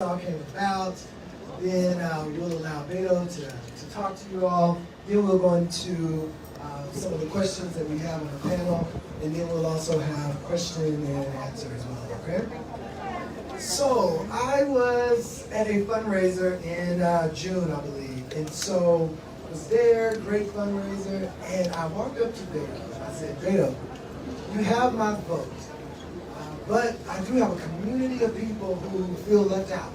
all came about. Then we'll allow Beto to talk to you all. Then we'll go into some of the questions that we have on the panel. And then we'll also have question and answer as well, okay? So I was at a fundraiser in June, I believe. And so I was there, great fundraiser. And I walked up to Beto. I said, Beto, you have my vote. But I do have a community of people who feel left out.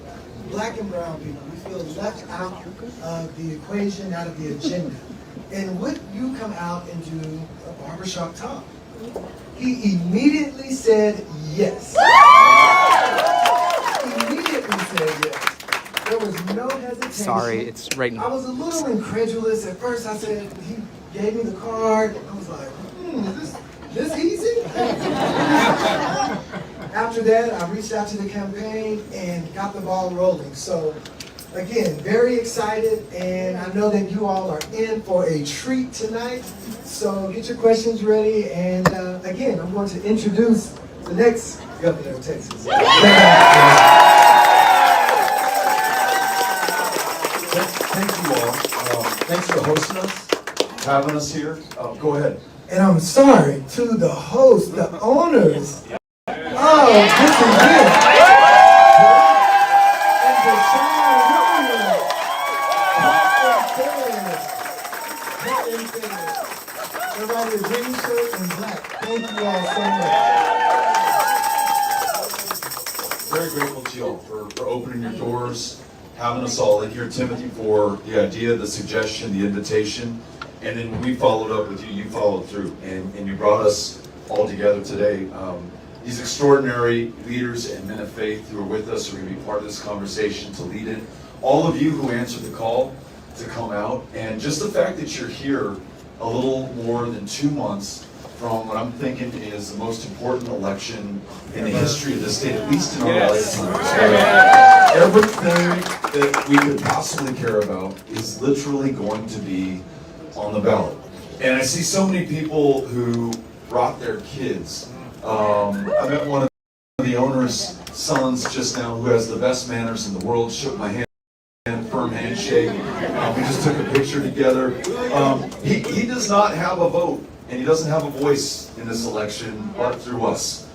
Black and brown people, we feel left out of the equation, out of the agenda. And would you come out and do a barbershop talk? He immediately said yes. Immediately said yes. There was no hesitation. Sorry, it's right now. I was a little incredulous at first. I said, he gave me the card. I was like, is this easy? After that, I reached out to the campaign and got the ball rolling. So, again, very excited, and I know that you all are in for a treat tonight. So get your questions ready, and again, I'm going to introduce the next governor of Texas. Thank you all. Thanks for hosting us, having us here. Go ahead. And I'm sorry to the host, the owners. Oh, this event. And Deshaun Williams. Everybody in green shirt and black. Thank you all so much. Very grateful to you all for opening your doors, having us all in here. Timothy, for the idea, the suggestion, the invitation. And then when we followed up with you, you followed through. And you brought us all together today. These extraordinary leaders and men of faith who are with us are going to be part of this conversation to lead it. All of you who answered the call to come out, and just the fact that you're here a little more than 2 months from what I'm thinking is the most important election in the history of this state, at least in our lifetime. Everything that we could possibly care about is literally going to be on the ballot. And I see so many people who brought their kids. I met one of the owner's sons just now who has the best manners in the world, shook my hand, firm handshake. We just took a picture together. He does not have a vote, and he doesn't have a voice in this election but through us.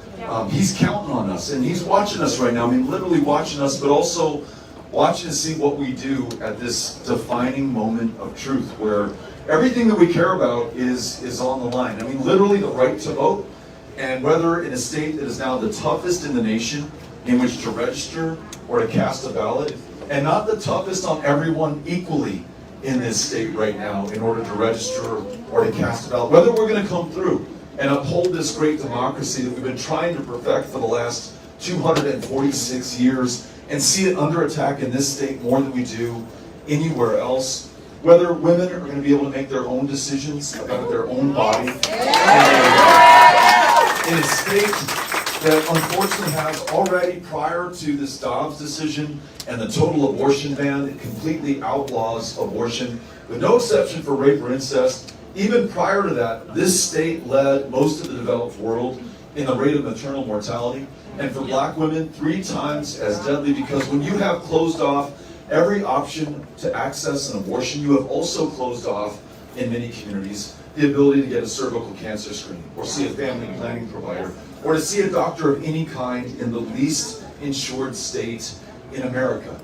He's counting on us, and he's watching us right now. I mean, literally watching us, but also watching to see what we do at this defining moment of truth where everything that we care about is on the line. I mean, literally the right to vote. And whether in a state that is now the toughest in the nation in which to register or to cast a ballot, and not the toughest on everyone equally in this state right now in order to register or to cast a ballot, whether we're going to come through and uphold this great democracy that we've been trying to perfect for the last 246 years and see it under attack in this state more than we do anywhere else, whether women are going to be able to make their own decisions about their own body, in a state that unfortunately has already, prior to this Dobbs decision and the total abortion ban, it completely outlaws abortion, with no exception for rape or incest. Even prior to that, this state led most of the developed world in the rate of maternal mortality, and for black women, 3 times as deadly, because when you have closed off every option to access an abortion, you have also closed off, in many communities, the ability to get a cervical cancer screening, or see a family planning provider, or to see a doctor of any kind in the least insured state in America.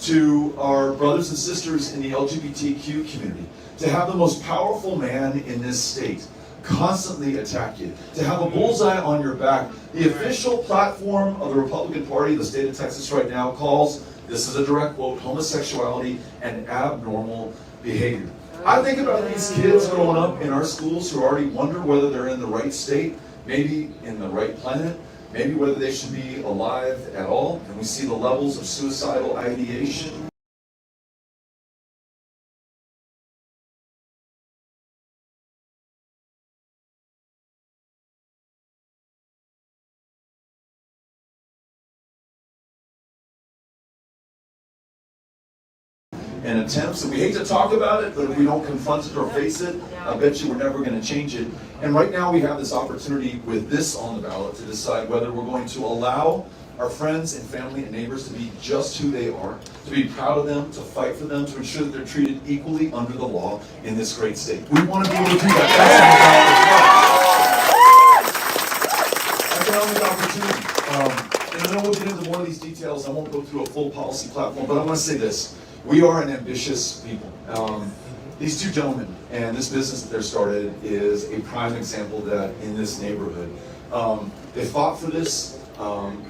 To our brothers and sisters in the LGBTQ community, to have the most powerful man in this state constantly attack you, to have a bullseye on your back. The official platform of the Republican Party, the state of Texas right now, calls, this is a direct quote, homosexuality an abnormal behavior. I think about these kids growing up in our schools who already wonder whether they're in the right state, maybe in the right planet, maybe whether they should be alive at all. And we see the levels of suicidal ideation. And attempts, and we hate to talk about it, but if we don't confront it or face it, I bet you we're never going to change it. And right now we have this opportunity with this on the ballot to decide whether we're going to allow our friends and family and neighbors to be just who they are, to be proud of them, to fight for them, to ensure that they're treated equally under the law in this great state. We want to be able to do that. That's economic opportunity. And I know we'll get into more of these details. I won't go through a full policy platform, but I want to say this. We are an ambitious people. These two gentlemen and this business that they're started is a prime example that in this neighborhood, they fought for this.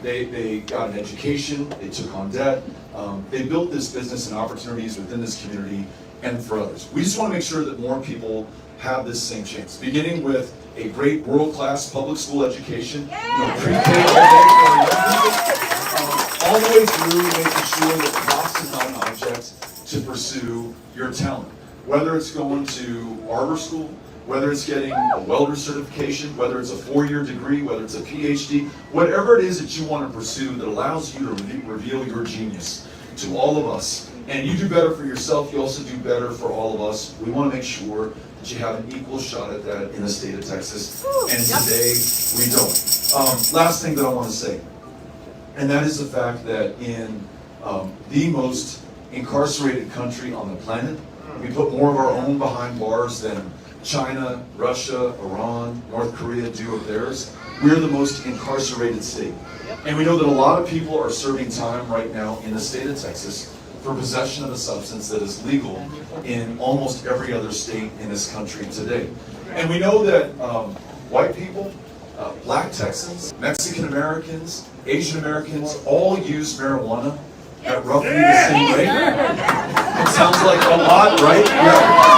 They got an education, they took on debt, they built this business and opportunities within this community and for others. We just want to make sure that more people have this same chance, beginning with a great world-class public school education, pre-K all day for our young people, all the way through making sure that cost is not an object to pursue your talent. Whether it's going to arbor school, whether it's getting a welder certification, whether it's a 4-year degree, whether it's a PhD, whatever it is that you want to pursue that allows you to reveal your genius to all of us. And you do better for yourself, you also do better for all of us. We want to make sure that you have an equal shot at that in the state of Texas. And today, we don't. Last thing that I want to say, and that is the fact that in the most incarcerated country on the planet, we put more of our own behind bars than China, Russia, Iran, North Korea do of theirs. We're the most incarcerated state. And we know that a lot of people are serving time right now in the state of Texas for possession of a substance that is legal in almost every other state in this country today. And we know that white people, black Texans, Mexican Americans, Asian Americans all use marijuana at roughly the same rate. It sounds like a lot, right? Yeah.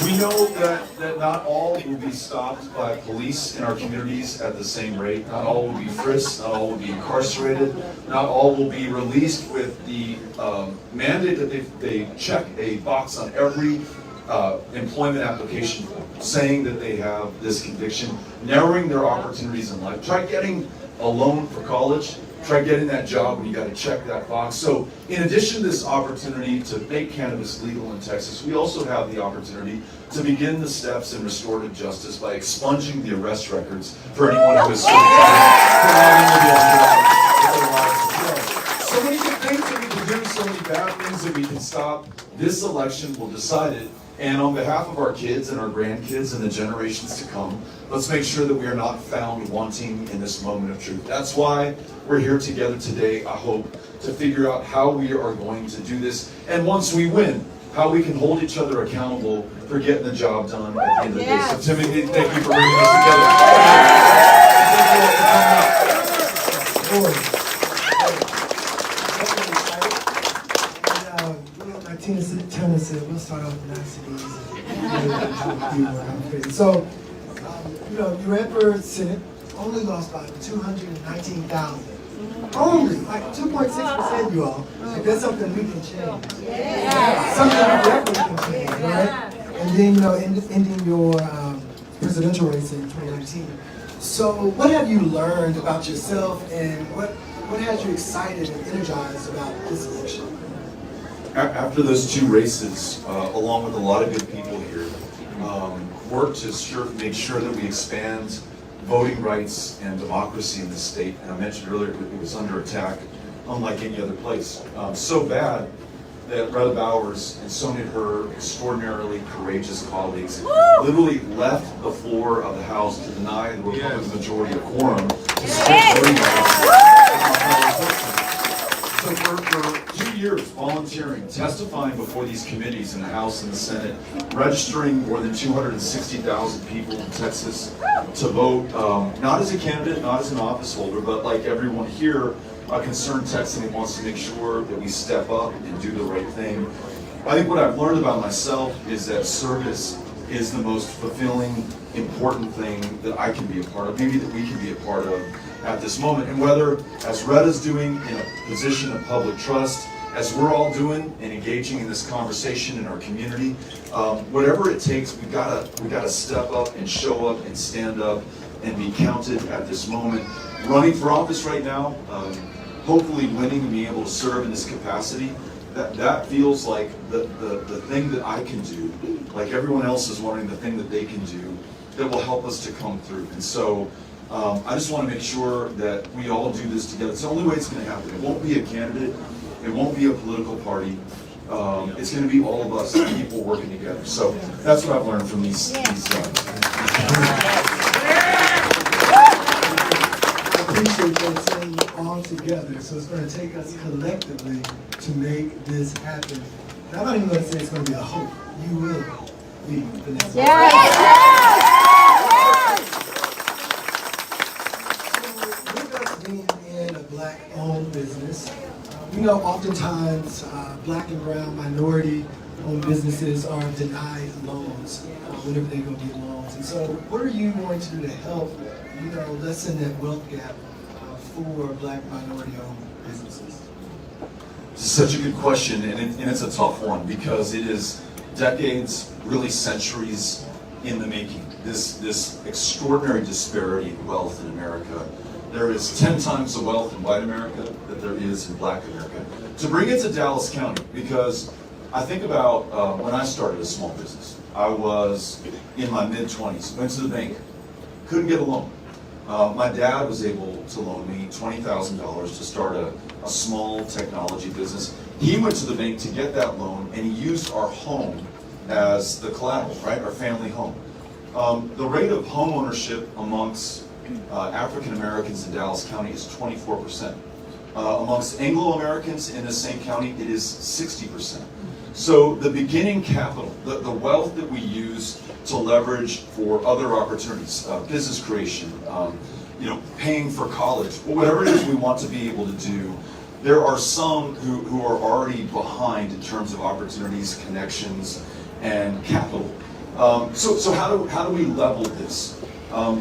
We know that not all will be stopped by police in our communities at the same rate. Not all will be frisked, not all will be incarcerated, not all will be released with the mandate that they check a box on every employment application form saying that they have this conviction, narrowing their opportunities in life. Try getting a loan for college. Try getting that job when you got to check that box. So in addition to this opportunity to make cannabis legal in Texas, we also have the opportunity to begin the steps in restorative justice by expunging the arrest records for anyone who has served time. So many good things that we can do, so many bad things that we can stop. This election will decide it. And on behalf of our kids and our grandkids and the generations to come, let's make sure that we are not found wanting in this moment of truth. That's why we're here together today, I hope, to figure out how we are going to do this. And once we win, how we can hold each other accountable for getting the job done at the end of the day. So Timothy, thank you for bringing us together. Tina said, we'll start off with niceties. So, you ran for Senate, only lost by 219,000. Only, like 2.6%, you all. Like, that's something we can change. Yeah. Something we definitely can change, right? And then, ending your presidential race in 2019. So, what have you learned about yourself, and what has you excited and energized about this election? After those two races, along with a lot of good people here, work to make sure that we expand voting rights and democracy in the state. And I mentioned earlier it was under attack, unlike any other place. So bad that Retta Bowers and so many of her extraordinarily courageous colleagues literally left the floor of the House to deny the Republican majority a quorum to support voting rights. So for 2 years, volunteering, testifying before these committees in the House and the Senate, registering more than 260,000 people in Texas to vote, not as a candidate, not as an office holder, but like everyone here, a concerned Texan who wants to make sure that we step up and do the right thing. I think what I've learned about myself is that service is the most fulfilling, important thing that I can be a part of, maybe that we can be a part of at this moment. And whether, as Retta's doing in a position of public trust, as we're all doing and engaging in this conversation in our community, whatever it takes, we gotta step up and show up and stand up and be counted at this moment. Running for office right now, hopefully winning and being able to serve in this capacity, that feels like the thing that I can do, like everyone else is wanting the thing that they can do, that will help us to come through. And so I just want to make sure that we all do this together. It's the only way it's going to happen. It won't be a candidate. It won't be a political party. It's going to be all of us, people working together. So that's what I've learned from these I appreciate that saying all together. So it's going to take us collectively to make this happen. And I'm not even going to say it's going to be a hope. You will be the next one. With us being in a black-owned business, we know oftentimes black and brown minority-owned businesses are denied loans whenever they go get loans. And so what are you going to do to help, lessen that wealth gap for black minority-owned businesses? This is such a good question, and it's a tough one because it is decades, really centuries in the making. This extraordinary disparity in wealth in America. There is 10 times the wealth in white America that there is in black America. To bring it to Dallas County, because I think about when I started a small business. I was in my mid-20s, went to the bank, couldn't get a loan. My dad was able to loan me $20,000 to start a small technology business. He went to the bank to get that loan, and he used our home as the collateral, right? Our family home. The rate of home ownership amongst African Americans in Dallas County is 24%. Amongst Anglo-Americans in the same county, it is 60%. So the beginning capital, the wealth that we use to leverage for other opportunities, business creation, paying for college, whatever it is we want to be able to do, there are some who are already behind in terms of opportunities, connections, and capital. So how do we level this?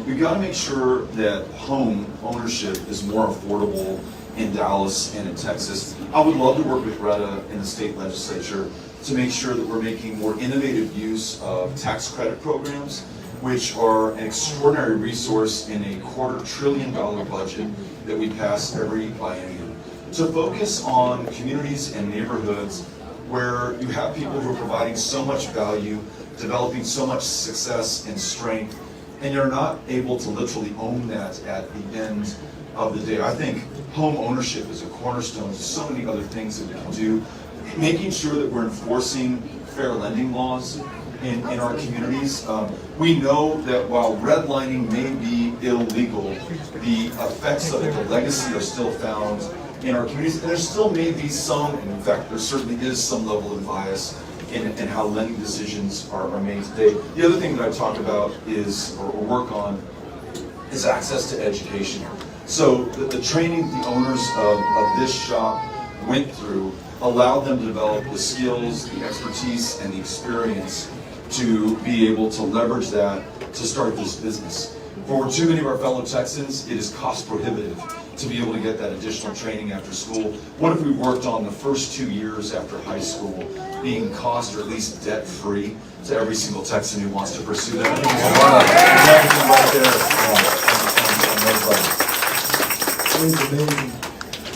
We've got to make sure that home ownership is more affordable in Dallas and in Texas. I would love to work with Greta in the state legislature to make sure that we're making more innovative use of tax credit programs, which are an extraordinary resource in a $250 billion budget that we pass every biennium, to focus on communities and neighborhoods where you have people who are providing so much value, developing so much success and strength, and you're not able to literally own that at the end of the day. I think home ownership is a cornerstone to so many other things that we can do. Making sure that we're enforcing fair lending laws in our communities. We know that while redlining may be illegal, the effects of it, the legacy, are still found in our communities. And there still may be some, in fact, there certainly is some level of bias in how lending decisions are made today. The other thing that I talk about is, or work on, is access to education. So the training the owners of this shop went through allowed them to develop the skills, the expertise, and the experience to be able to leverage that to start this business. For too many of our fellow Texans, it is cost prohibitive to be able to get that additional training after school. What if we worked on the first 2 years after high school being cost or at least debt-free to every single Texan who wants to pursue that? Amazing.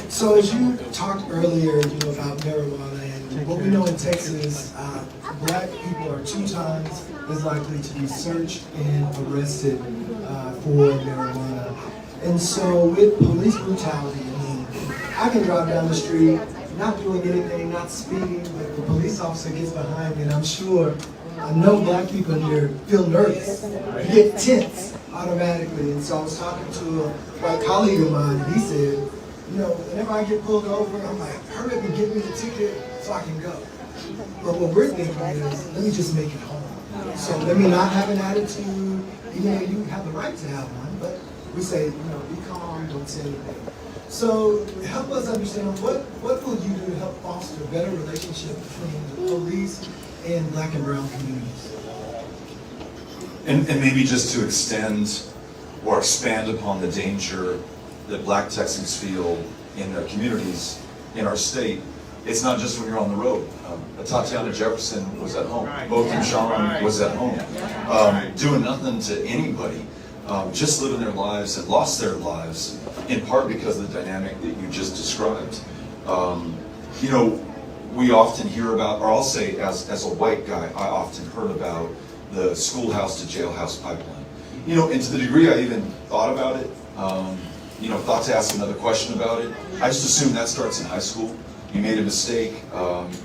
So as you talked earlier, about marijuana, and what we know in Texas, black people are 2 times as likely to be searched and arrested for marijuana. And so with police brutality, I can drive down the street, not doing anything, not speeding, but the police officer gets behind me, and I know black people in here feel nervous, get tense automatically. And so I was talking to a white colleague of mine, and he said, whenever I get pulled over, I'm like, hurry up and get me the ticket so I can go. But what we're thinking is, let me just make it home. So let me not have an attitude. You have the right to have one, but we say, be calm, don't say anything. So help us understand, what will you do to help foster a better relationship between the police and black and brown communities? And maybe just to extend or expand upon the danger that black Texans feel in their communities, in our state. It's not just when you're on the road. Tatiana Jefferson was at home. Botham Jean was at home, doing nothing to anybody, just living their lives and lost their lives, in part because of the dynamic that you just described. We often hear about, or I'll say as a white guy, I often heard about the schoolhouse to jailhouse pipeline. And to the degree I even thought about it, thought to ask another question about it, I just assumed that starts in high school. You made a mistake,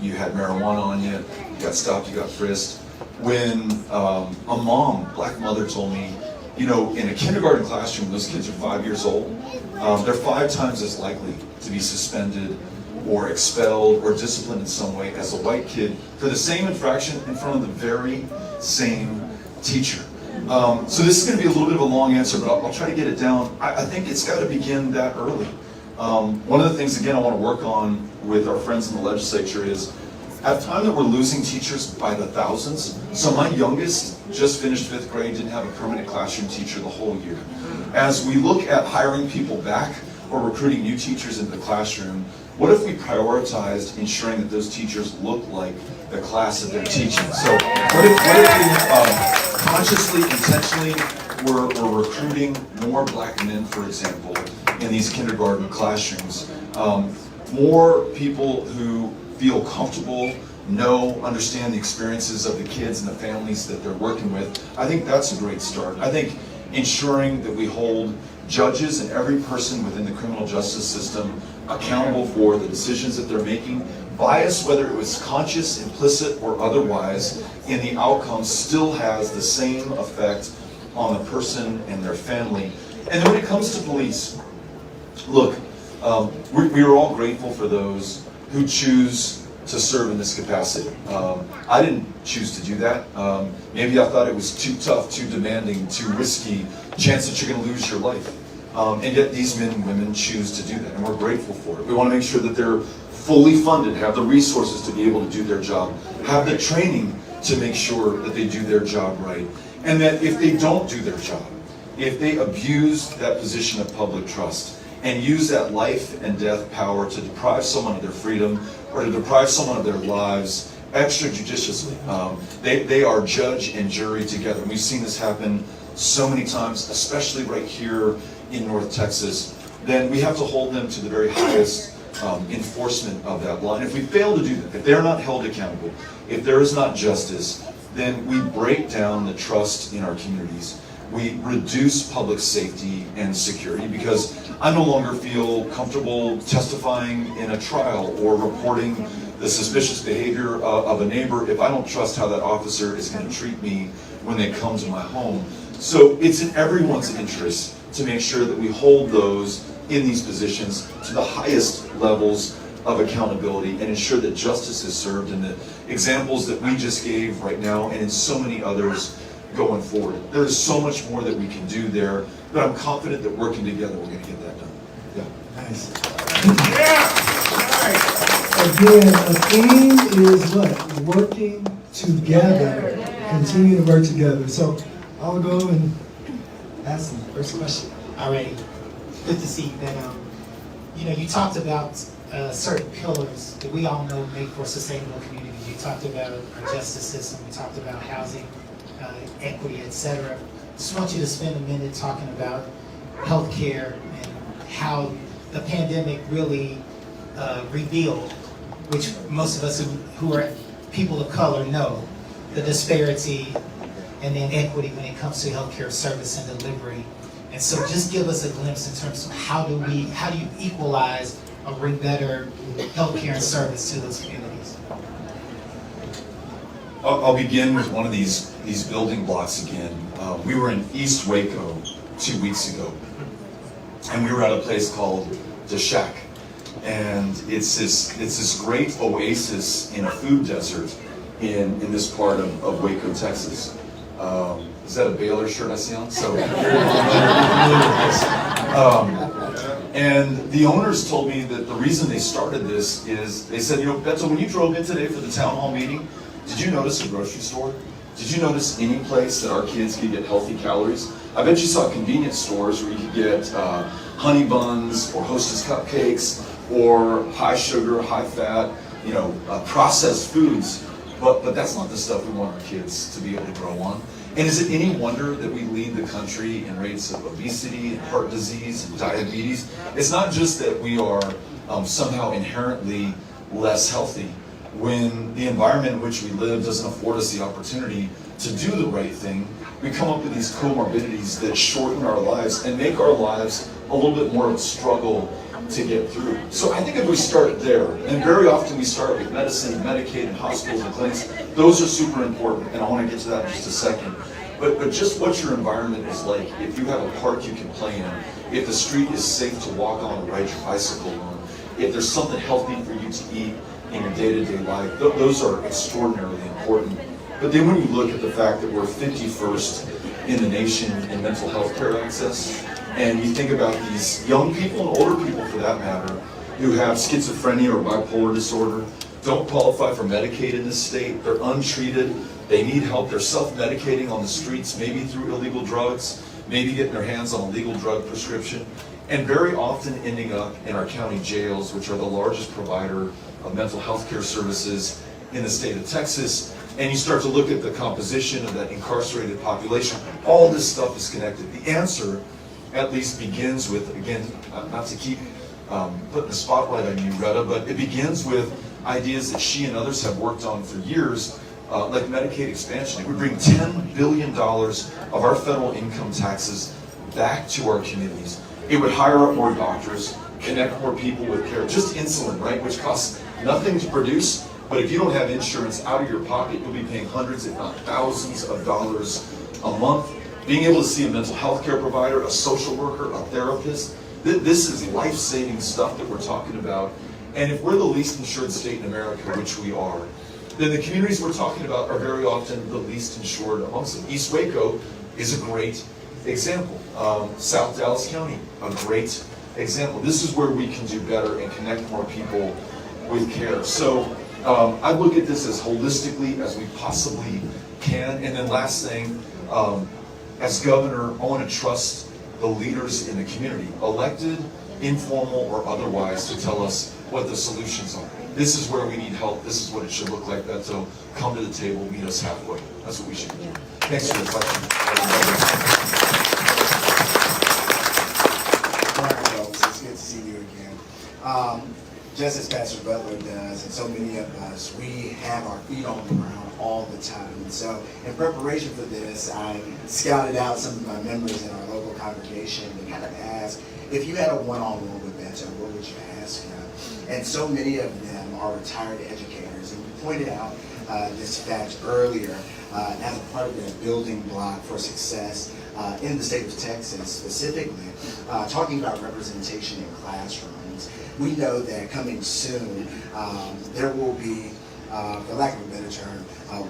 you had marijuana on you, you got stopped, you got frisked. When a mom, black mother, told me, in a kindergarten classroom, those kids are 5 years old, they're 5 times as likely to be suspended or expelled or disciplined in some way as a white kid for the same infraction in front of the very same teacher. So this is going to be a little bit of a long answer, but I'll try to get it down. I think it's got to begin that early. One of the things, again, I want to work on with our friends in the legislature is, at the time that we're losing teachers by the thousands, so my youngest just finished 5th grade, didn't have a permanent classroom teacher the whole year. As we look at hiring people back or recruiting new teachers into the classroom, what if we prioritized ensuring that those teachers look like the class that they're teaching? So what if we consciously, intentionally, we're recruiting more black men, for example, in these kindergarten classrooms, more people who feel comfortable, understand the experiences of the kids and the families that they're working with. I think that's a great start. I think ensuring that we hold judges and every person within the criminal justice system accountable for the decisions that they're making, bias, whether it was conscious, implicit, or otherwise, in the outcome still has the same effect on the person and their family. And then when it comes to police, look, we are all grateful for those who choose to serve in this capacity. I didn't choose to do that. Maybe I thought it was too tough, too demanding, too risky, chance that you're going to lose your life. And yet these men and women choose to do that, and we're grateful for it. We want to make sure that they're fully funded, have the resources to be able to do their job, have the training to make sure that they do their job right, and that if they don't do their job, if they abuse that position of public trust, and use that life and death power to deprive someone of their freedom or to deprive someone of their lives extrajudiciously. They are judge and jury together. We've seen this happen so many times, especially right here in North Texas. Then we have to hold them to the very highest enforcement of that law. And if we fail to do that, if they're not held accountable, if there is not justice, then we break down the trust in our communities. We reduce public safety and security because I no longer feel comfortable testifying in a trial or reporting the suspicious behavior of a neighbor if I don't trust how that officer is going to treat me when they come to my home. So it's in everyone's interest to make sure that we hold those in these positions to the highest levels of accountability and ensure that justice is served in the examples that we just gave right now and in so many others going forward. There is so much more that we can do there, but I'm confident that working together we're going to get that done. Yeah. Nice. Again, the theme is what? Working together. Continue to work together. So I'll go and ask the first question. All right. Good to see that. You talked about certain pillars that we all know make for a sustainable community. You talked about our justice system. We talked about housing, equity, etc. Just want you to spend a minute talking about healthcare and how the pandemic really revealed, which most of us who are people of color know, the disparity and the inequity when it comes to healthcare service and delivery. And so just give us a glimpse in terms of how do you equalize or bring better healthcare and service to those communities? I'll begin with one of these building blocks again. We were in East Waco 2 weeks ago, and we were at a place called The Shack. And it's this great oasis in a food desert in this part of Waco, Texas. Is that a Baylor shirt I see on? So, and the owners told me that the reason they started this is they said, Beto, when you drove in today for the town hall meeting, did you notice a grocery store? Did you notice any place that our kids could get healthy calories? I bet you saw convenience stores where you could get honey buns or Hostess cupcakes or high sugar, high fat, processed foods. But that's not the stuff we want our kids to be able to grow on. And is it any wonder that we lead the country in rates of obesity and heart disease and diabetes? It's not just that we are somehow inherently less healthy. When the environment in which we live doesn't afford us the opportunity to do the right thing, we come up with these comorbidities that shorten our lives and make our lives a little bit more of a struggle to get through. So I think if we start there, and very often we start with medicine and Medicaid and hospitals and clinics, those are super important, and I want to get to that in just a second. But just what your environment is like, if you have a park you can play in, if the street is safe to walk on or ride your bicycle on, if there's something healthy for you to eat in your day-to-day life, those are extraordinarily important. But then when you look at the fact that we're 51st in the nation in mental health care access, and you think about these young people and older people for that matter, who have schizophrenia or bipolar disorder, don't qualify for Medicaid in this state, they're untreated, they need help, they're self-medicating on the streets, maybe through illegal drugs, maybe getting their hands on a legal drug prescription, and very often ending up in our county jails, which are the largest provider of mental health care services in the state of Texas. And you start to look at the composition of that incarcerated population. All this stuff is connected. The answer at least begins with, again, not to keep putting the spotlight on you, Retta, but it begins with ideas that she and others have worked on for years, like Medicaid expansion. It would bring $10 billion of our federal income taxes back to our communities. It would hire up more doctors, connect more people with care. Just insulin, right, which costs nothing to produce, but if you don't have insurance out of your pocket, you'll be paying hundreds, if not thousands of dollars a month. Being able to see a mental health care provider, a social worker, a therapist, this is life-saving stuff that we're talking about. And if we're the least insured state in America, which we are, then the communities we're talking about are very often the least insured amongst them. East Waco is a great example. South Dallas County, a great example. This is where we can do better and connect more people with care. So I look at this as holistically as we possibly can. And then last thing, as governor, I want to trust the leaders in the community, elected, informal, or otherwise, to tell us what the solutions are. This is where we need help. This is what it should look like. So come to the table, meet us halfway. That's what we should do. Thanks for the question. All right, folks, it's good to see you again. Just as Pastor Butler does, and so many of us, we have our feet on the ground all the time. And so in preparation for this, I scouted out some of my members in our local congregation and kind of asked, if you had a one-on-one with Beto, what would you ask him? And so many of them are retired educators. And we pointed out this fact earlier as a part of their building block for success in the state of Texas specifically, talking about representation in classrooms. We know that coming soon, there will be, for lack of a better term,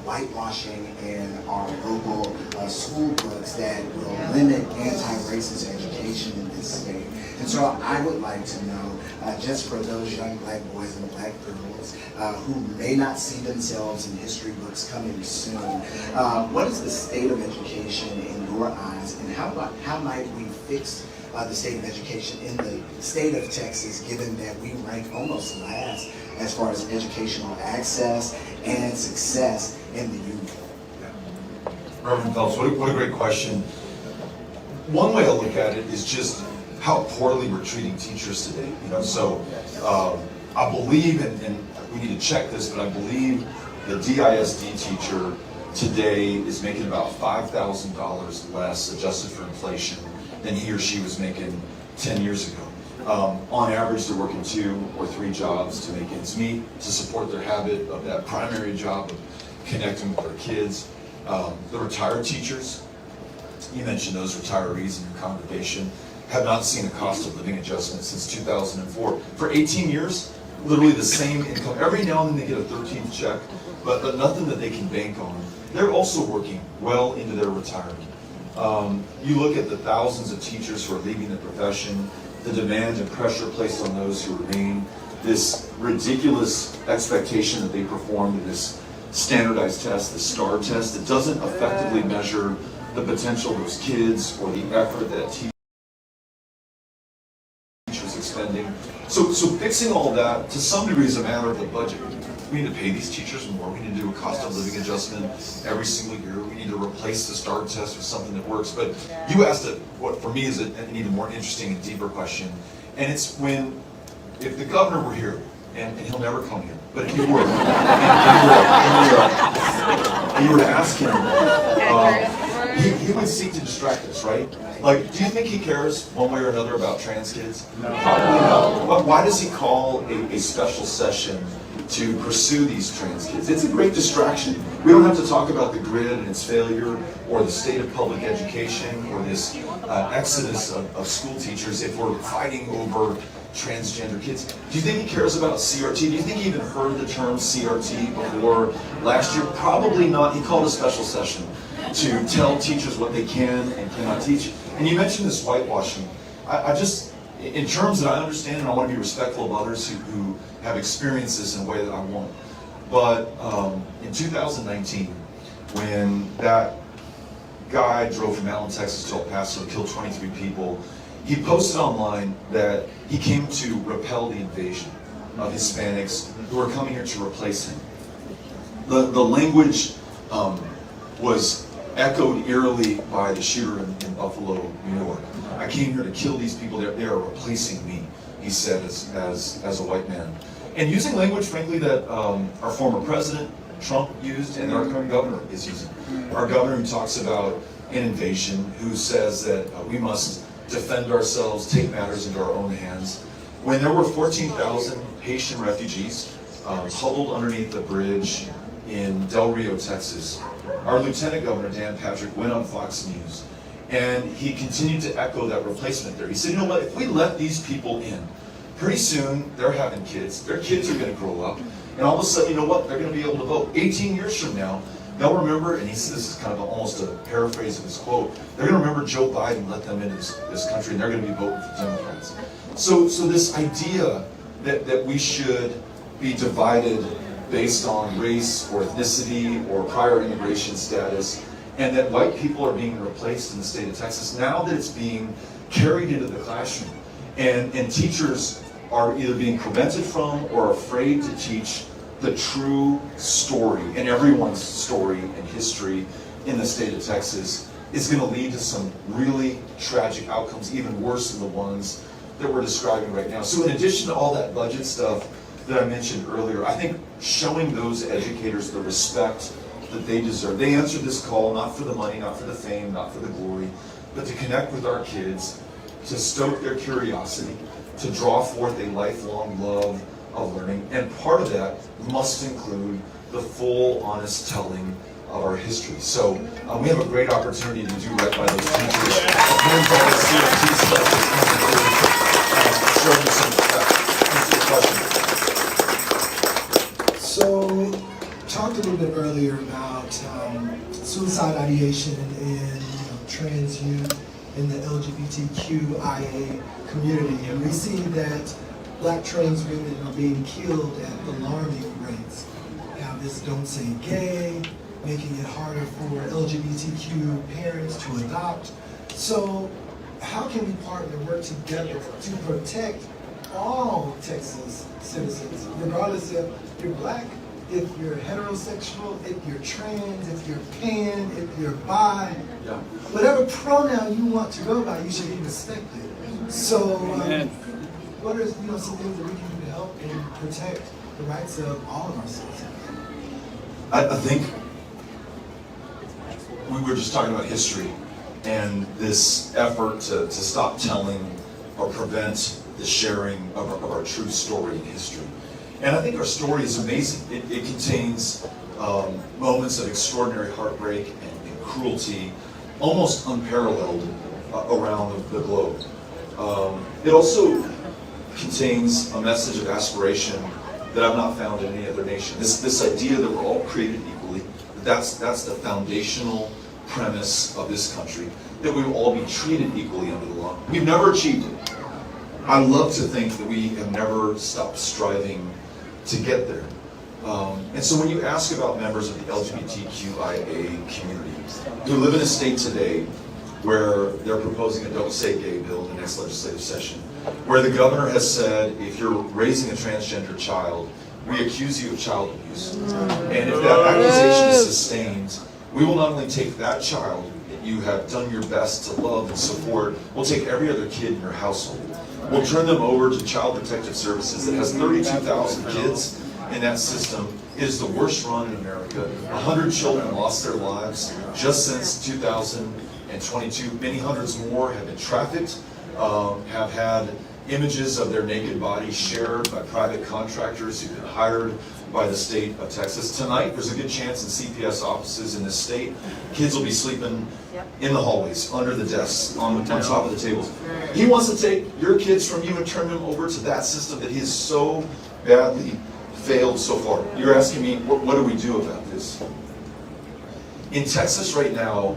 whitewashing in our local school books that will limit anti-racist education in this state. And so I would like to know, just for those young black boys and black girls who may not see themselves in history books coming soon, what is the state of education in your eyes, and how might we fix the state of education in the state of Texas, given that we rank almost last as far as educational access and success in the union? Reverend Phelps, what a great question. One way to look at it is just how poorly we're treating teachers today. So I believe, and we need to check this, but I believe the DISD teacher today is making about $5,000 less adjusted for inflation than he or she was making 10 years ago. On average, they're working 2 or 3 jobs to make ends meet, to support their habit of that primary job of connecting with their kids. The retired teachers, you mentioned those retirees in your congregation, have not seen a cost of living adjustment since 2004. For 18 years, literally the same income. Every now and then they get a 13th check, but nothing that they can bank on. They're also working well into their retirement. You look at the thousands of teachers who are leaving the profession, the demand and pressure placed on those who remain, this ridiculous expectation that they perform to this standardized test, the STAR test, that doesn't effectively measure the potential of those kids or the effort that teachers expending. So fixing all that to some degree is a matter of the budget. We need to pay these teachers more. We need to do a cost of living adjustment every single year. We need to replace the STAR test with something that works. But you asked what for me is an even more interesting and deeper question. And it's if the governor were here, and he'll never come here, but if you were, and you were to ask him, he would seek to distract us, right? Like, do you think he cares one way or another about trans kids? No. Probably not. But why does he call a special session to pursue these trans kids? It's a great distraction. We don't have to talk about the grid and its failure, or the state of public education, or this exodus of school teachers if we're fighting over transgender kids. Do you think he cares about CRT? Do you think he even heard the term CRT before last year? Probably not. He called a special session to tell teachers what they can and cannot teach. And you mentioned this whitewashing. I just, in terms that I understand, and I want to be respectful of others who have experienced this in a way that I won't. But in 2019, when that guy drove from Allen, Texas to El Paso and killed 23 people, he posted online that he came to repel the invasion of Hispanics who were coming here to replace him. The language was echoed eerily by the shooter in Buffalo, New York. I came here to kill these people. They are replacing me, he said, as a white man. And using language, frankly, that our former president, Trump, used, and our current governor is using. Our governor, who talks about an invasion, who says that we must defend ourselves, take matters into our own hands. When there were 14,000 Haitian refugees huddled underneath the bridge in Del Rio, Texas, our Lieutenant Governor, Dan Patrick, went on Fox News, and he continued to echo that replacement there. He said, you know what, if we let these people in, pretty soon they're having kids, their kids are going to grow up, and all of a sudden, you know what, they're going to be able to vote. 18 years from now, they'll remember, and he said this is kind of almost a paraphrase of his quote, they're going to remember Joe Biden let them into this country, and they're going to be voting for Democrats. So this idea that we should be divided based on race or ethnicity or prior immigration status, and that white people are being replaced in the state of Texas, now that it's being carried into the classroom, and teachers are either being prevented from or afraid to teach the true story, and everyone's story and history in the state of Texas, is going to lead to some really tragic outcomes, even worse than the ones that we're describing right now. So in addition to all that budget stuff that I mentioned earlier, I think showing those educators the respect that they deserve. They answered this call not for the money, not for the fame, not for the glory, but to connect with our kids, to stoke their curiosity, to draw forth a lifelong love of learning. And part of that must include the full, honest telling of our history. So we have a great opportunity to do right by those teachers. Learn all the CRT stuff that's coming through. Show them some respect. Thanks for the question. So, talked a little bit earlier about suicide ideation in trans youth in the LGBTQIA community, and we see that Black trans women are being killed at alarming rates. Now, this Don't Say Gay, making it harder for LGBTQ parents to adopt. So, how can we partner, work together to protect all Texas citizens, regardless if you're Black, if you're heterosexual, if you're trans, if you're pan, if you're bi, whatever pronoun you want to go by, you should be respected. So, what are some things that we can do to help and protect the rights of all of our citizens? I think we were just talking about history and this effort to stop telling or prevent the sharing of our true story in history. And I think our story is amazing. It contains moments of extraordinary heartbreak and cruelty, almost unparalleled around the globe. It also contains a message of aspiration that I've not found in any other nation. This idea that we're all created equally, that's the foundational premise of this country, that we will all be treated equally under the law. We've never achieved it. I love to think that we have never stopped striving to get there. And so when you ask about members of the LGBTQIA community who live in a state today where they're proposing a Don't Say Gay bill in the next legislative session, where the governor has said, if you're raising a transgender child, we accuse you of child abuse. And if that accusation is sustained, we will not only take that child that you have done your best to love and support, we'll take every other kid in your household. We'll turn them over to Child Protective Services that has 32,000 kids in that system is the worst run in America. 100 children lost their lives just since 2022. Many hundreds more have been trafficked, have had images of their naked bodies shared by private contractors who've been hired by the state of Texas. Tonight, there's a good chance in CPS offices in this state, kids will be sleeping in the hallways, under the desks, on top of the tables. He wants to take your kids from you and turn them over to that system that he has so badly failed so far. You're asking me, what do we do about this? In Texas right now,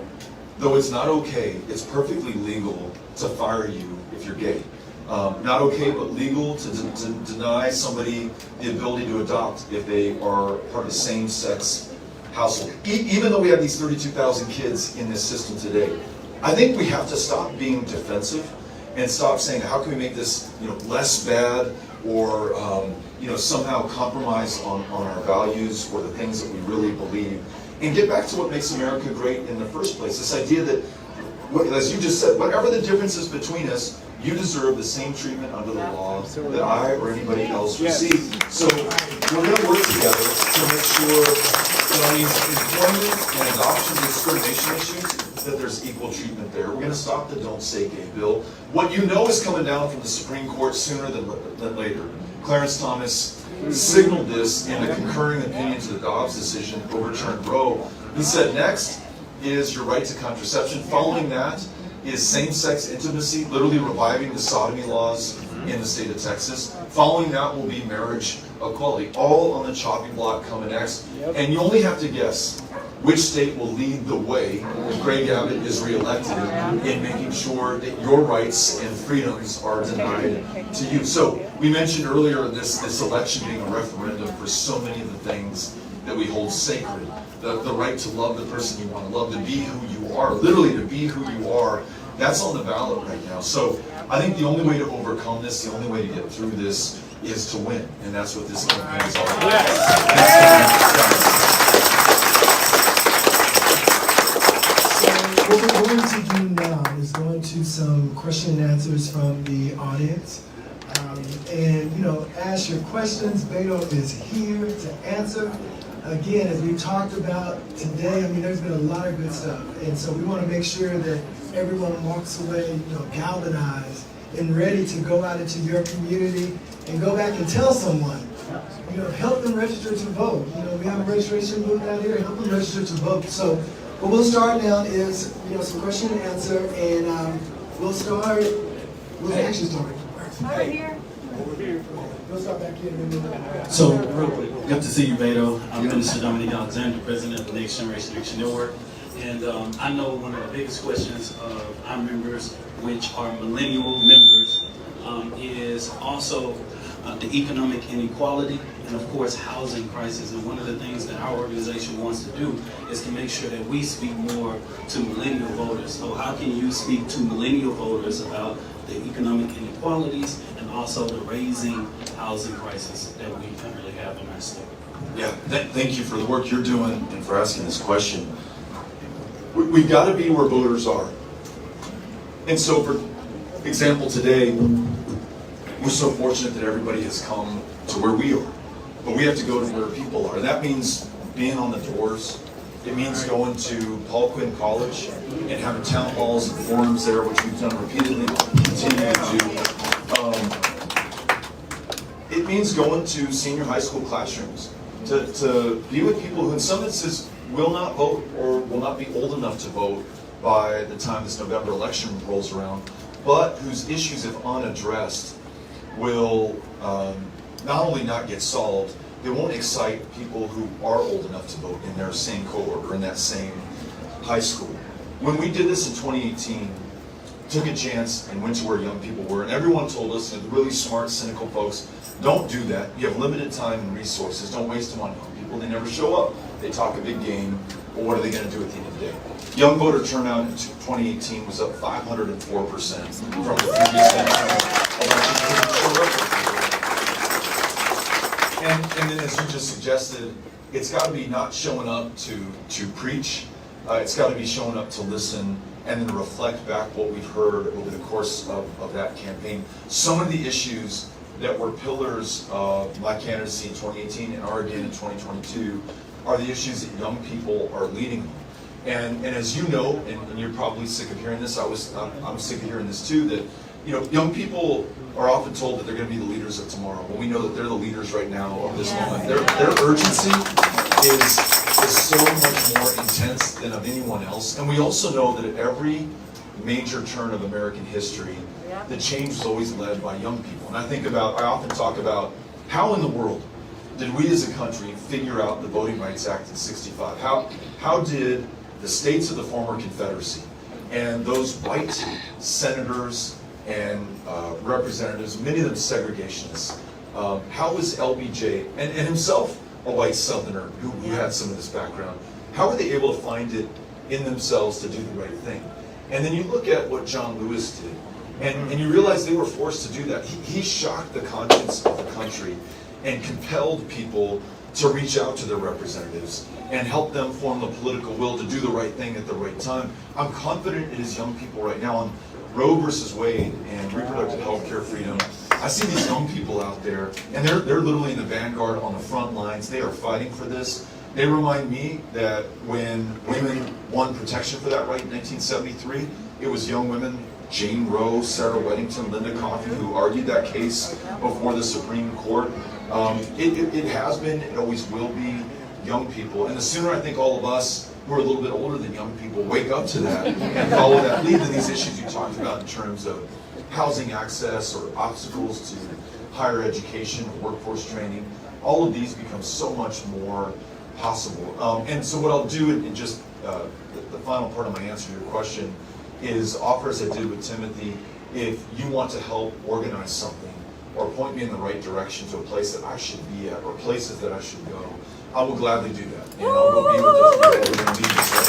though it's not okay, it's perfectly legal to fire you if you're gay. Not okay, but legal to deny somebody the ability to adopt if they are part of the same-sex household. Even though we have these 32,000 kids in this system today, I think we have to stop being defensive and stop saying, how can we make this less bad or somehow compromise on our values or the things that we really believe, and get back to what makes America great in the first place. This idea that, as you just said, whatever the differences between us, you deserve the same treatment under the law that I or anybody else receive. So we're going to work together to make sure that on these employment and adoption discrimination issues, that there's equal treatment there. We're going to stop the Don't Say Gay bill. What you know is coming down from the Supreme Court sooner than later. Clarence Thomas signaled this in the concurring opinion to the Dobbs decision, overturned Roe. He said next is your right to contraception. Following that is same-sex intimacy, literally reviving the sodomy laws in the state of Texas. Following that will be marriage equality, all on the chopping block coming next. And you only have to guess which state will lead the way if Greg Abbott is reelected in making sure that your rights and freedoms are denied to you. So we mentioned earlier this election being a referendum for so many of the things that we hold sacred. The right to love the person you want to love, to be who you are, literally to be who you are, that's on the ballot right now. So I think the only way to overcome this, the only way to get through this is to win. And that's what this campaign is all about. So what we're going to do now is go into some question and answers from the audience. And ask your questions. Beto is here to answer. Again, as we talked about today, there's been a lot of good stuff. And so we want to make sure that everyone walks away, galvanized and ready to go out into your community and go back and tell someone, help them register to vote. We have a registration booth out here, help them register to vote. So what we'll start now is, some question and answer, and we'll actually start. Over here. We'll start back here and then we'll So, real quick, good to see you, Beto. I'm Minister Dominique Alexander, President of the Next Generation Action Network. And I know one of the biggest questions of our members, which are millennial members, is also the economic inequality and, of course, housing crisis. And one of the things that our organization wants to do is to make sure that we speak more to millennial voters. So how can you speak to millennial voters about the economic inequalities and also the raising housing crisis that we currently have in our state? Yeah, thank you for the work you're doing and for asking this question. We've got to be where voters are. And so, for example, today, we're so fortunate that everybody has come to where we are. But we have to go to where people are. And that means being on the doors. It means going to Paul Quinn College and having town halls and forums there, which we've done repeatedly and continue to do. It means going to senior high school classrooms to be with people who in some instances will not vote or will not be old enough to vote by the time this November election rolls around, but whose issues, if unaddressed, will not only not get solved, they won't excite people who are old enough to vote in their same cohort or in that same high school. When we did this in 2018, took a chance and went to where young people were, and everyone told us, the really smart, cynical folks, don't do that. You have limited time and resources. Don't waste them on young people. They never show up. They talk a big game, but what are they going to do at the end of the day? Young voter turnout in 2018 was up 504% from the previous election. And then, as you just suggested, it's got to be not showing up to preach. It's got to be showing up to listen and then reflect back what we've heard over the course of that campaign. Some of the issues that were pillars of my candidacy in 2018 and are again in 2022 are the issues that young people are leading on. And as you know, and you're probably sick of hearing this, I'm sick of hearing this too, that young people are often told that they're going to be the leaders of tomorrow. But we know that they're the leaders right now of this moment. Their urgency is so much more intense than of anyone else. And we also know that at every major turn of American history, the change was always led by young people. And I often talk about how in the world did we as a country figure out the Voting Rights Act in '65? How did the states of the former Confederacy and those white senators and representatives, many of them segregationists, how was LBJ, and himself a white Southerner who had some of this background, how were they able to find it in themselves to do the right thing? And then you look at what John Lewis did, and you realize they were forced to do that. He shocked the conscience of the country and compelled people to reach out to their representatives and help them form the political will to do the right thing at the right time. I'm confident it is young people right now on Roe versus Wade and reproductive health care freedom. I see these young people out there, and they're literally in the vanguard on the front lines. They are fighting for this. They remind me that when women won protection for that right in 1973, it was young women, Jane Roe, Sarah Weddington, Linda Coffey, who argued that case before the Supreme Court. It has been, it always will be, young people. And the sooner I think all of us who are a little bit older than young people wake up to that and follow that lead to these issues you talked about in terms of housing access or obstacles to higher education, workforce training, all of these become so much more possible. And so what I'll do in just the final part of my answer to your question is offer, as I did with Timothy, if you want to help organize something or point me in the right direction to a place that I should be at or places that I should go, I will gladly do that. And I'll go be with those people who are going to lead this right.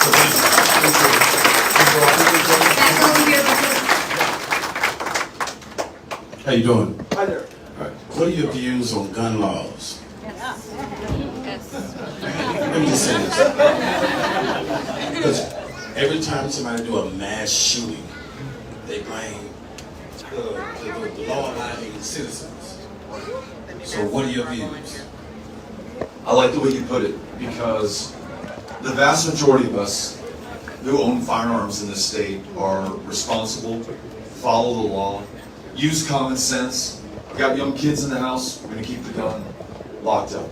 So thank you. How you doing? Hi there. All right. What are your views on gun laws? Let me just say this. Because every time somebody do a mass shooting, they blame the law-abiding citizens. So what are your views? I like the way you put it, because the vast majority of us who own firearms in this state are responsible, follow the law, use common sense. I've got young kids in the house, we're going to keep the gun locked up.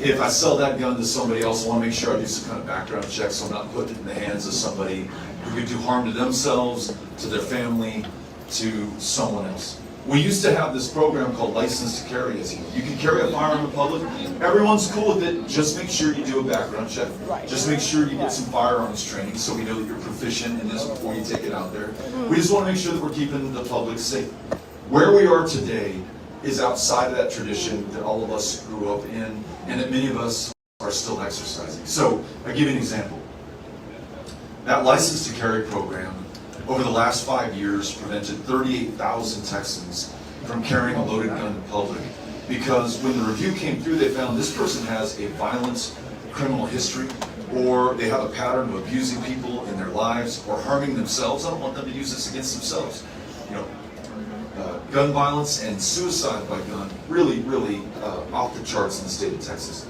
If I sell that gun to somebody else, I want to make sure I do some kind of background check so I'm not putting it in the hands of somebody who could do harm to themselves, to their family, to someone else. We used to have this program called License to Carry, as you can carry a firearm in public. Everyone's cool with it. Just make sure you do a background check. Just make sure you get some firearms training so we know that you're proficient in this before you take it out there. We just want to make sure that we're keeping the public safe. Where we are today is outside of that tradition that all of us grew up in and that many of us are still exercising. So I'll give you an example. That License to Carry program over the last 5 years prevented 38,000 Texans from carrying a loaded gun in public, because when the review came through, they found this person has a violent criminal history, or they have a pattern of abusing people in their lives or harming themselves. I don't want them to use this against themselves. Gun violence and suicide by gun really off the charts in the state of Texas.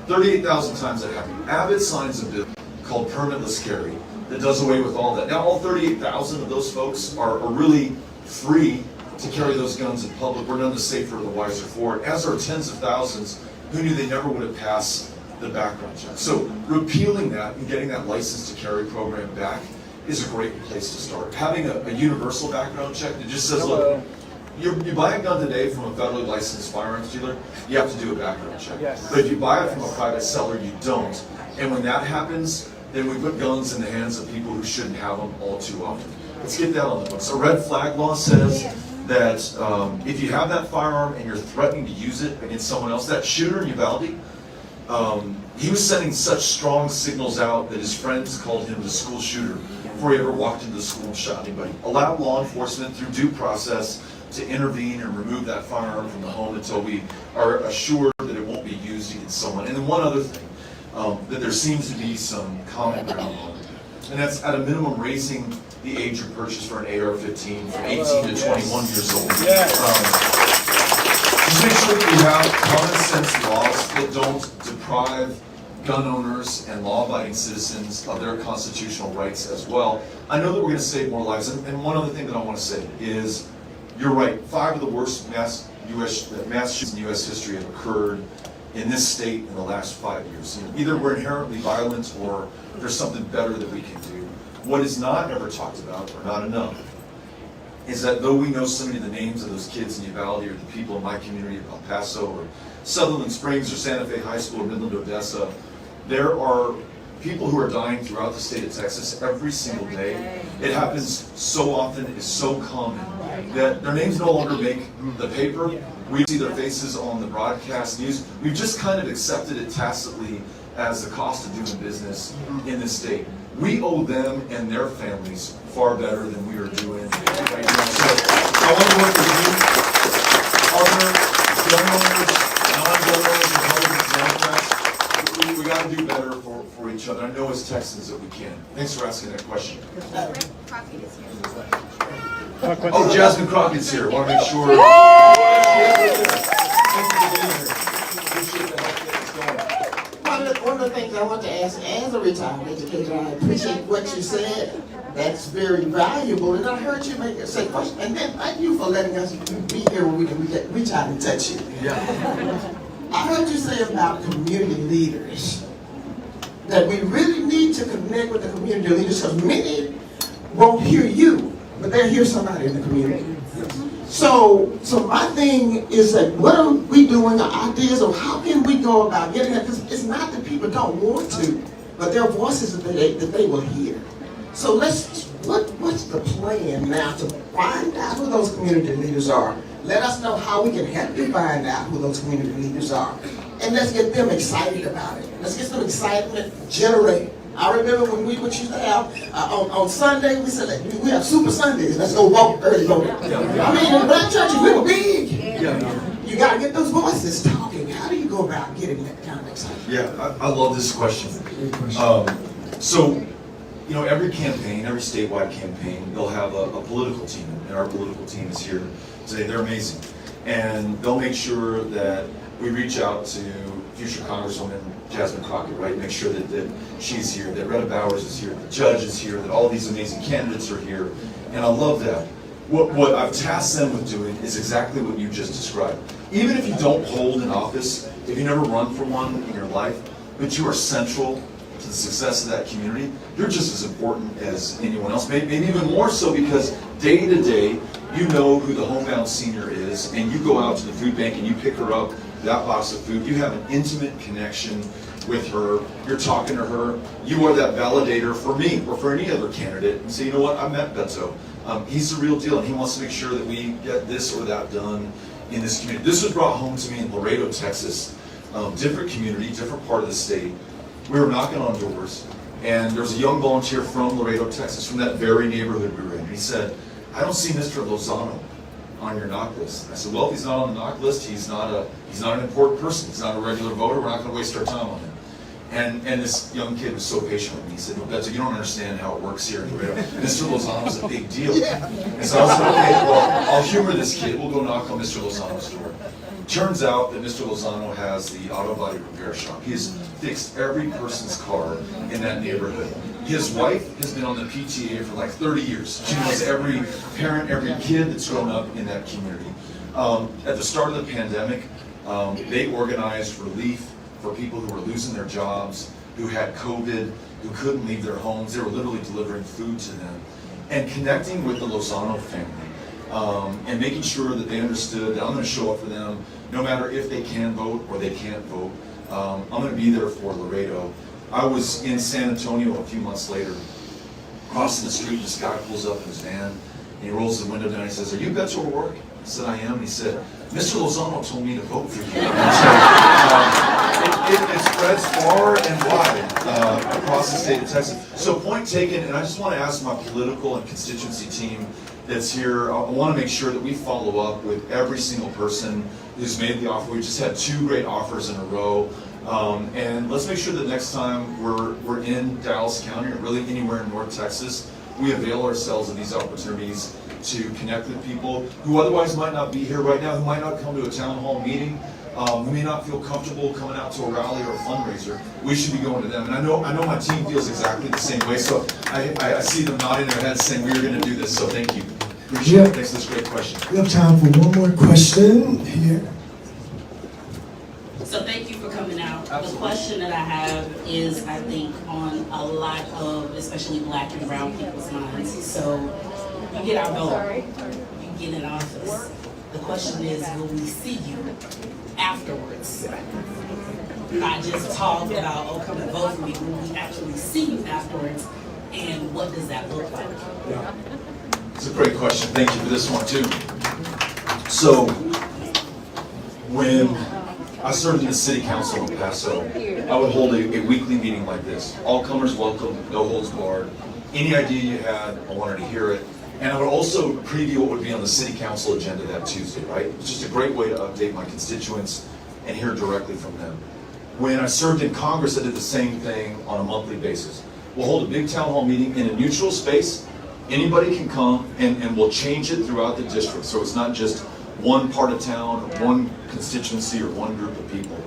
38,000 times that happened. Abbott signs a bill called Permitless Carry that does away with all that. Now all 38,000 of those folks are really free to carry those guns in public. We're none the safer or the wiser for it, as are tens of thousands who knew they never would have passed the background check. So repealing that and getting that License to Carry program back is a great place to start. Having a universal background check that just says, look, you buy a gun today from a federally licensed firearms dealer, you have to do a background check. Yes. But if you buy it from a private seller, you don't. And when that happens, then we put guns in the hands of people who shouldn't have them all too often. Let's get that on the books. A red flag law says that if you have that firearm and you're threatening to use it against someone else, that shooter in Uvalde, he was sending such strong signals out that his friends called him the school shooter before he ever walked into the school and shot anybody. Allow law enforcement through due process to intervene and remove that firearm from the home until we are assured that it won't be used against someone. And then one other thing that there seems to be some common ground on, and that's at a minimum raising the age of purchase for an AR-15 from 18 to 21 years old. Just make sure that you have common sense laws that don't deprive gun owners and law-abiding citizens of their constitutional rights as well. I know that we're going to save more lives, and one other thing that I want to say is, you're right, 5 of the worst mass shootings in U.S. history have occurred in this state in the last 5 years. You know, either we're inherently violent or there's something better that we can do. What is not ever talked about, or not enough, is that though we know so many of the names of those kids in Uvalde or the people in my community of El Paso or Sutherland Springs or Santa Fe High School or Midland, Odessa, there are people who are dying throughout the state of Texas every single day. It happens so often, it's so common, that their names no longer make the paper. We see their faces on the broadcast news. We've just kind of accepted it tacitly as the cost of doing business in this state. We owe them and their families far better than we are doing right now. So I want to work with you, other gun owners, non-gun owners, Republicans, Democrats. We got to do better for each other. I know as Texans that we can. Thanks for asking that question. Oh, Jasmine Crockett's here. Want to make sure. One of the things I want to ask, as a retired educator, I appreciate what you said. That's very valuable, and I heard you make say question. And then thank you for letting us be here where we can reach out and touch you. Yeah. I heard you say about community leaders, that we really need to connect with the community leaders, because many won't hear you, but they'll hear somebody in the community. So my thing is that what are we doing, the ideas of how can we go about getting that? Because it's not that people don't want to, but there are voices that they will hear. So what's the plan now to find out who those community leaders are? Let us know how we can help you find out who those community leaders are. And let's get them excited about it. Let's get some excitement generated. I remember when we used to have, on Sunday, we said, we have Super Sundays. Let's go vote, early voting. I mean, in black churches, we were big. You got to get those voices talking. How do you go about getting that kind of excitement? Yeah, I love this question. So, you know, every campaign, every statewide campaign, they'll have a political team, and our political team is here today. They're amazing. And they'll make sure that we reach out to future Congresswoman Jasmine Crockett, right? Make sure that she's here, that Retta Bowers is here, the judge is here, that all these amazing candidates are here. And I love that. What I've tasked them with doing is exactly what you just described. Even if you don't hold an office, if you never run for one in your life, but you are central to the success of that community, you're just as important as anyone else. Maybe even more so, because day to day, you know who the homebound senior is, and you go out to the food bank and you pick her up that box of food. You have an intimate connection with her. You're talking to her. You are that validator for me or for any other candidate, and say, you know what, I met Beto. He's the real deal, and he wants to make sure that we get this or that done in this community. This was brought home to me in Laredo, Texas. Different community, different part of the state. We were knocking on doors, and there was a young volunteer from Laredo, Texas, from that very neighborhood we were in. And he said, I don't see Mr. Lozano on your knock list. I said, well, if he's not on the knock list, he's not an important person. He's not a regular voter. We're not going to waste our time on him. And this young kid was so patient with me. He said, no, Beto, you don't understand how it works here in Laredo. Mr. Lozano's a big deal. And so I was like, okay, well, I'll humor this kid. We'll go knock on Mr. Lozano's door. Turns out that Mr. Lozano has the auto body repair shop. He has fixed every person's car in that neighborhood. His wife has been on the PTA for like 30 years. She knows every parent, every kid that's grown up in that community. At the start of the pandemic, they organized relief for people who were losing their jobs, who had COVID, who couldn't leave their homes. They were literally delivering food to them. And connecting with the Lozano family, and making sure that they understood that I'm going to show up for them no matter if they can vote or they can't vote. I'm going to be there for Laredo. I was in San Antonio a few months later, crossing the street, this guy pulls up in his van, and he rolls the window down and he says, are you Beto O'Rourke? I said, I am. And he said, Mr. Lozano told me to vote for you. It spreads far and wide across the state of Texas. So point taken, and I just want to ask my political and constituency team that's here, I want to make sure that we follow up with every single person who's made the offer. We just had 2 great offers in a row. And let's make sure that next time we're in Dallas County or really anywhere in North Texas, we avail ourselves of these opportunities to connect with people who otherwise might not be here right now, who might not come to a town hall meeting, who may not feel comfortable coming out to a rally or a fundraiser. We should be going to them. And I know my team feels exactly the same way, so I see them nodding their heads saying we are going to do this, so thank you. Appreciate it. Thanks for this great question. We have time for one more question here. So thank you for coming out. The question that I have is, I think, on a lot of, especially Black and brown people's minds. So you get our vote, you get in office. The question is, will we see you afterwards? Not just talk about, oh, come and vote for me. Will we actually see you afterwards? And what does that look like? It's a great question. Thank you for this one too. So when I served in the city council in El Paso, I would hold a weekly meeting like this. All comers welcome, no holds barred. Any idea you had, I wanted to hear it. And I would also preview what would be on the city council agenda that Tuesday, right? It's just a great way to update my constituents and hear directly from them. When I served in Congress, I did the same thing on a monthly basis. We'll hold a big town hall meeting in a neutral space. Anybody can come, and we'll change it throughout the district. So it's not just one part of town, or one constituency, or one group of people.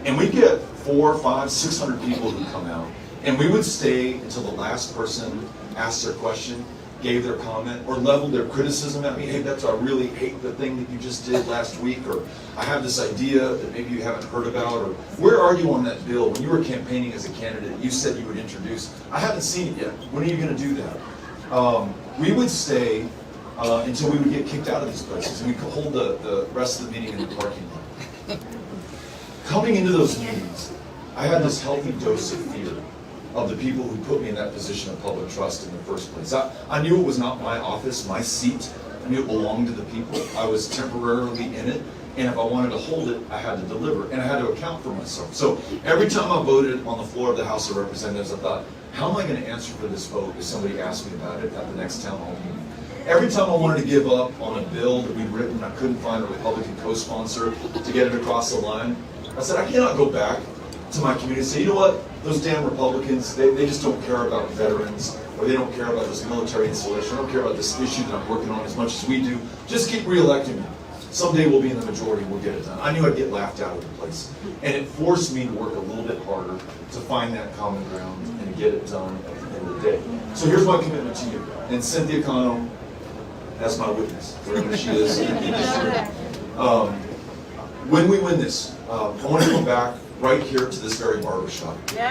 And we get 400, 500, 600 people who come out. And we would stay until the last person asked their question, gave their comment, or leveled their criticism at me. Hey, Beto, I really hate the thing that you just did last week, or I have this idea that maybe you haven't heard about, or where are you on that bill? When you were campaigning as a candidate, you said you would introduce. I haven't seen it yet. When are you going to do that? We would stay until we would get kicked out of these places, and we could hold the rest of the meeting in the parking lot. Coming into those meetings, I had this healthy dose of fear of the people who put me in that position of public trust in the first place. I knew it was not my office, my seat. I knew it belonged to the people. I was temporarily in it, and if I wanted to hold it, I had to deliver, and I had to account for myself. So every time I voted on the floor of the House of Representatives, I thought, how am I going to answer for this vote if somebody asked me about it at the next town hall meeting? Every time I wanted to give up on a bill that we'd written, I couldn't find a Republican co-sponsor to get it across the line. I said, I cannot go back to my community and say, you know what, those damn Republicans, they just don't care about veterans, or they don't care about this military installation, they don't care about this issue that I'm working on as much as we do. Just keep re-electing me. Someday we'll be in the majority, we'll get it done. I knew I'd get laughed out of the place. And it forced me to work a little bit harder to find that common ground and to get it done at the end of the day. So here's my commitment to you. And Cynthia Cano, as my witness, wherever she is in this room. When we win this, I want to come back right here to this very barbershop. Instead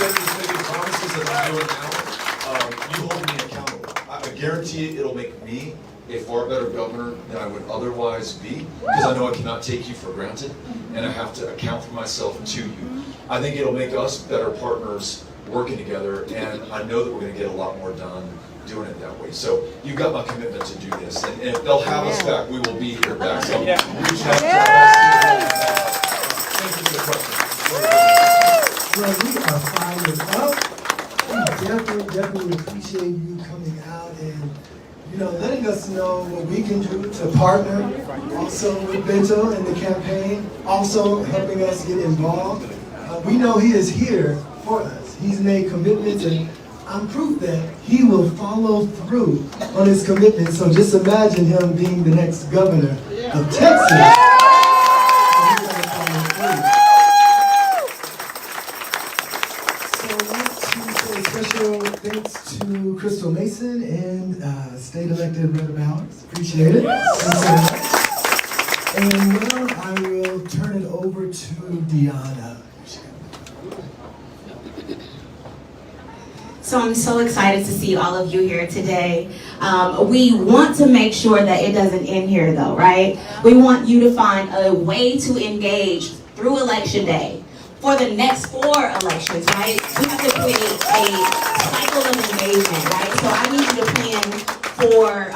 of just making promises that I'm doing now, you hold me accountable. I guarantee it'll make me a far better governor than I would otherwise be, because I know I cannot take you for granted, and I have to account for myself to you. I think it'll make us better partners working together, and I know that we're going to get a lot more done doing it that way. So you've got my commitment to do this, and if they'll have us back, we will be here back. So reach out to us. Thank you for the question. Well, we are fired up. We definitely appreciate you coming out and, letting us know what we can do to partner also with Beto and the campaign, also helping us get involved. We know he is here for us. He's made commitments, and I'm proof that he will follow through on his commitments. So just imagine him being the next governor of Texas. Special thanks to Crystal Mason and State Elected Retta Bowers. Appreciate it. And now I will turn it over to Deanna. So I'm so excited to see all of you here today. We want to make sure that it doesn't end here though, right? We want you to find a way to engage through Election Day for the next 4 elections, right? We have to create a cycle of engagement, right? So I need you to plan for,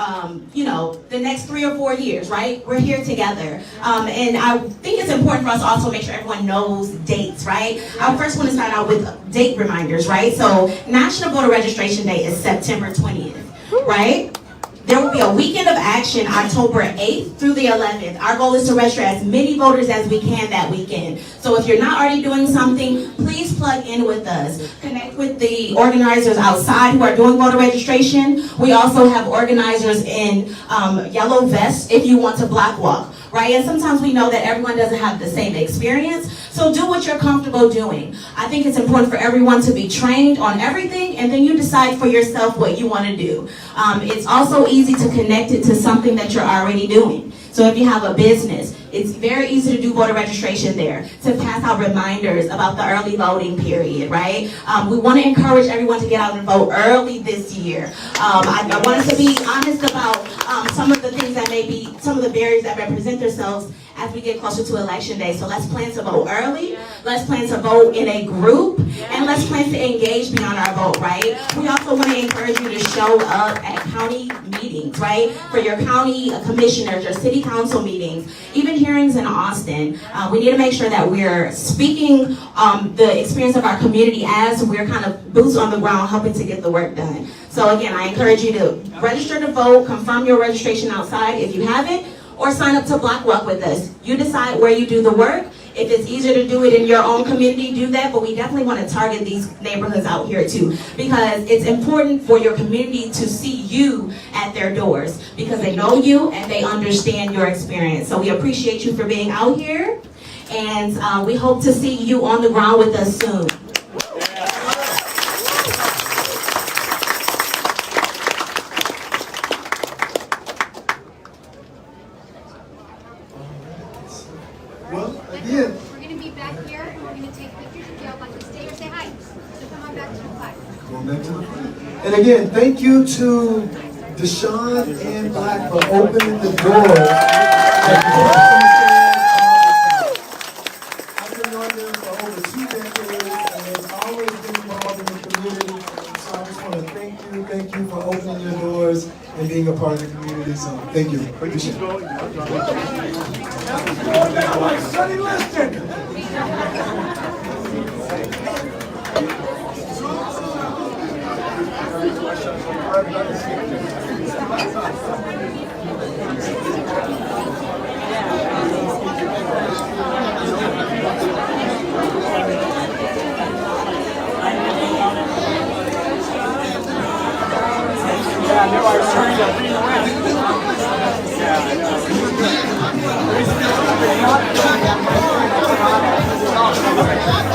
the next 3 or 4 years, right? We're here together. And I think it's important for us to also make sure everyone knows dates, right? I first want to start out with date reminders, right? So National Voter Registration Day is September 20th, right? There will be a weekend of action October 8th through the 11th. Our goal is to register as many voters as we can that weekend. So if you're not already doing something, please plug in with us. Connect with the organizers outside who are doing voter registration. We also have organizers in yellow vests if you want to block walk, right? And sometimes we know that everyone doesn't have the same experience. So do what you're comfortable doing. I think it's important for everyone to be trained on everything, and then you decide for yourself what you want to do. It's also easy to connect it to something that you're already doing. So if you have a business, it's very easy to do voter registration there, to pass out reminders about the early voting period, right? We want to encourage everyone to get out and vote early this year. I wanted to be honest about some of the things that may be, some of the barriers that represent themselves as we get closer to election day. So let's plan to vote early, let's plan to vote in a group, and let's plan to engage beyond our vote, right? We also want to encourage you to show up at county meetings, right? For your county commissioners, your city council meetings, even hearings in Austin. We need to make sure that we're speaking the experience of our community as we're kind of boots on the ground helping to get the work done. So again, I encourage you to register to vote, confirm your registration outside if you haven't, or sign up to block walk with us. You decide where you do the work. If it's easier to do it in your own community, do that, but we definitely want to target these neighborhoods out here too, because it's important for your community to see you at their doors, because they know you and they understand your experience. So we appreciate you for being out here, and we hope to see you on the ground with us soon. Well, again, We're going to be back here, and we're going to take pictures if y'all like to stay or say hi. So come on back to the flag. going back to the front. And again, thank you to Deshaun and Black for opening the door. I've been knowing them for over 2 decades, and they've always been involved in the community. So I just want to thank you for opening your doors and being a part of the community. So thank you. Appreciate it. Sonny Liston. Yeah, I know I was trying to bring around. Yeah, I know.